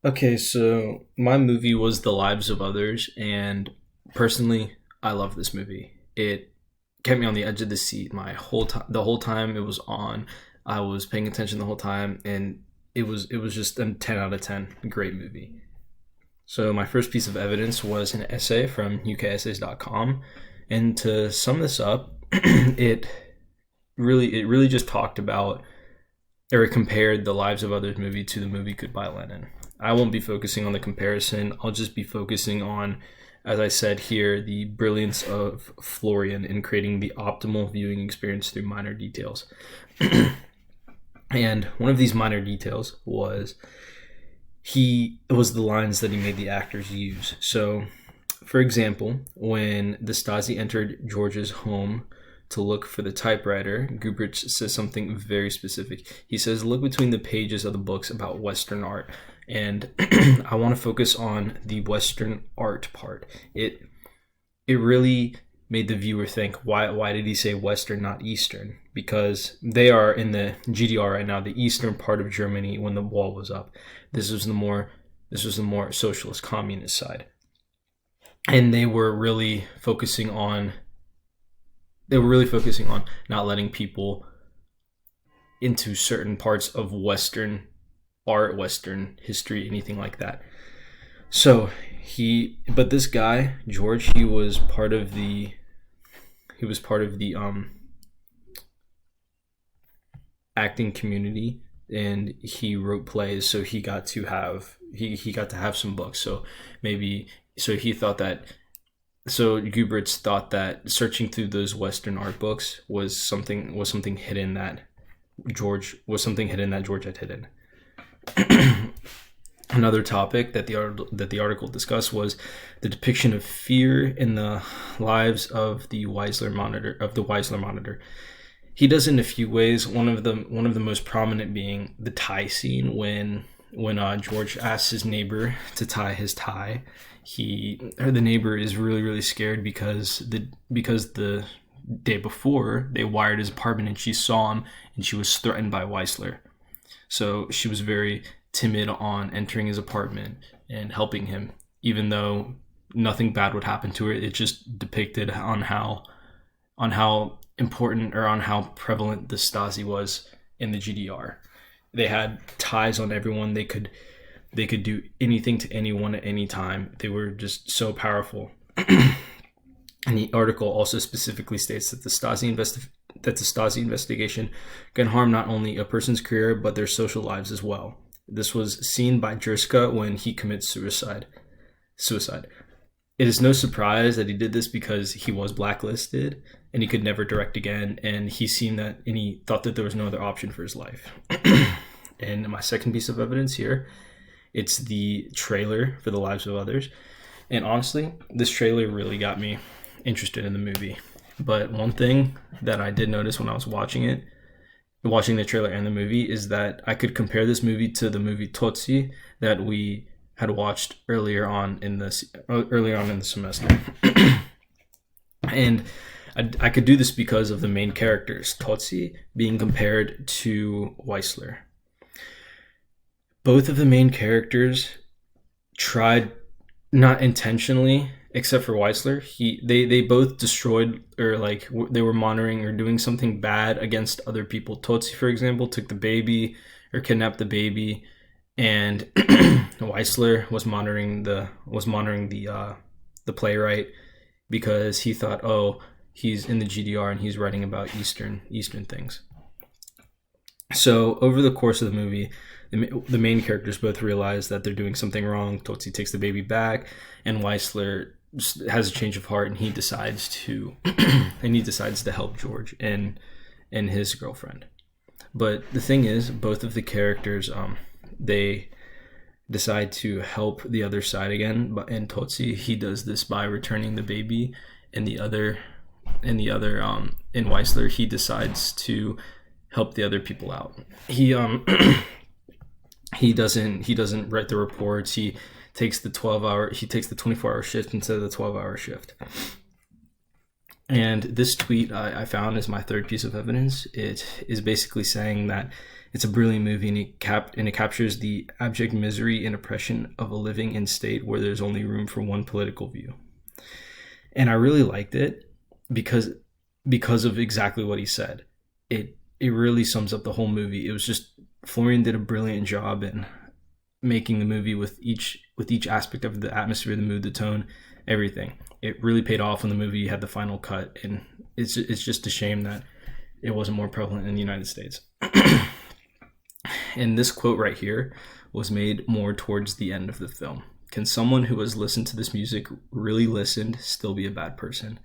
Okay, so my movie was The Lives of Others, and personally, I love this movie. It kept me on the edge of the seat my whole time. The whole time it was on, I was paying attention the whole time, and it was just a 10 out of 10. Great movie. So my first piece of evidence was an essay from ukessays.com, and to sum this up, it really just talked about or compared the Lives of Others movie to the movie Goodbye Lenin. I won't be focusing on the comparison. I'll just be focusing on, as I said here, the brilliance of Florian in creating the optimal viewing experience through minor details. And one of these minor details was the lines that he made the actors use. So, for example, when the Stasi entered George's home to look for the typewriter, Gubrich says something very specific. He says, "Look between the pages of the books about Western art." And I want to focus on the Western art part. It really made the viewer think, why did he say Western, not Eastern? Because they are in the GDR right now, the eastern part of Germany when the wall was up. This was the more socialist communist side. And they were really focusing on not letting people into certain parts of Western art, Western history, anything like that. So but this guy George, he was part of the acting community, and he wrote plays, so he got to have some books. So Gubrich thought that searching through those Western art books was something hidden that George had hidden. Another topic that the article discussed was the depiction of fear in the lives of the Weisler monitor. He does it in a few ways. One of the most prominent being the tie scene when George asks his neighbor to tie his tie. The neighbor is really really scared because the day before they wired his apartment and she saw him and she was threatened by Weisler. So she was very timid on entering his apartment and helping him, even though nothing bad would happen to her. It just depicted on how important or on how prevalent the Stasi was in the GDR. They had ties on everyone. They could do anything to anyone at any time. They were just so powerful. And the article also specifically states that the Stasi investigation can harm not only a person's career but their social lives as well. This was seen by Jerska when he commits suicide. It is no surprise that he did this because he was blacklisted and he could never direct again, and he thought that there was no other option for his life. And my second piece of evidence here, it's the trailer for The Lives of Others. And honestly, this trailer really got me interested in the movie. But one thing that I did notice when I was watching the trailer and the movie, is that I could compare this movie to the movie Totsi that we had watched earlier on in the semester. And I could do this because of the main characters, Totsi being compared to Weisler. Both of the main characters tried, not intentionally, except for Weisler. They both destroyed, or like they were monitoring or doing something bad against other people. Totsi, for example, took the baby or kidnapped the baby, and Weisler was monitoring the playwright because he thought, oh, he's in the GDR and he's writing about Eastern things. So over the course of the movie, the main characters both realize that they're doing something wrong. Totsi takes the baby back, and Weisler has a change of heart, and he decides to help George and his girlfriend. But the thing is, both of the characters they decide to help the other side again. But in Totsi, he does this by returning the baby, and in Weisler, he decides to help the other people out. He doesn't write the reports. He takes the 24-hour shift instead of the 12-hour shift. And this tweet I found is my third piece of evidence. It is basically saying that it's a brilliant movie, and it captures the abject misery and oppression of a living in state where there's only room for one political view. And I really liked it because of exactly what he said. It really sums up the whole movie. It was just, Florian did a brilliant job in making the movie with each aspect of the atmosphere, the mood, the tone, everything. It really paid off when the movie had the final cut, and it's just a shame that it wasn't more prevalent in the United States. And this quote right here was made more towards the end of the film. Can someone who has listened to this music, really listened, still be a bad person?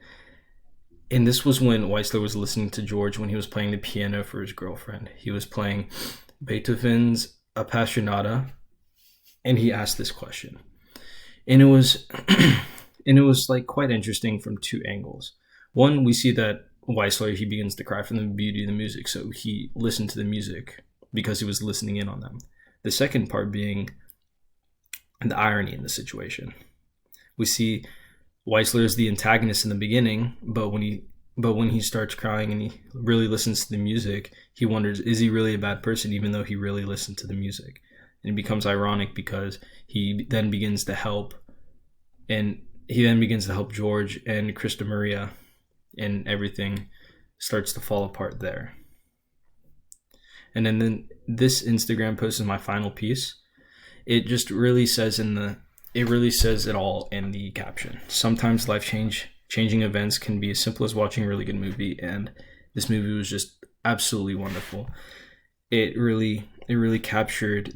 And this was when Weisler was listening to George when he was playing the piano for his girlfriend. He was playing Beethoven's Appassionata, and he asked this question. And it was like quite interesting from two angles. One, we see that Weisler, he begins to cry from the beauty of the music, so he listened to the music because he was listening in on them. The second part being the irony in the situation. We see Weisler is the antagonist in the beginning, but when he starts crying and he really listens to the music, he wonders, is he really a bad person, even though he really listened to the music? And it becomes ironic because he then begins to help George and Christa Maria, and everything starts to fall apart there. And then this Instagram post is my final piece. It just really says it all in the caption. Sometimes life-changing events can be as simple as watching a really good movie, and this movie was just absolutely wonderful. It really captured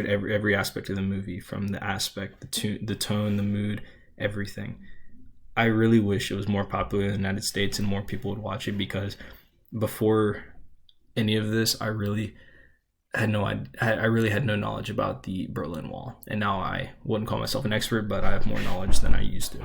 every aspect of the movie, from the aspect, the tone, the mood, everything. I really wish it was more popular in the United States and more people would watch it, because before any of this, I really had no knowledge about the Berlin Wall, and now I wouldn't call myself an expert, but I have more knowledge than I used to.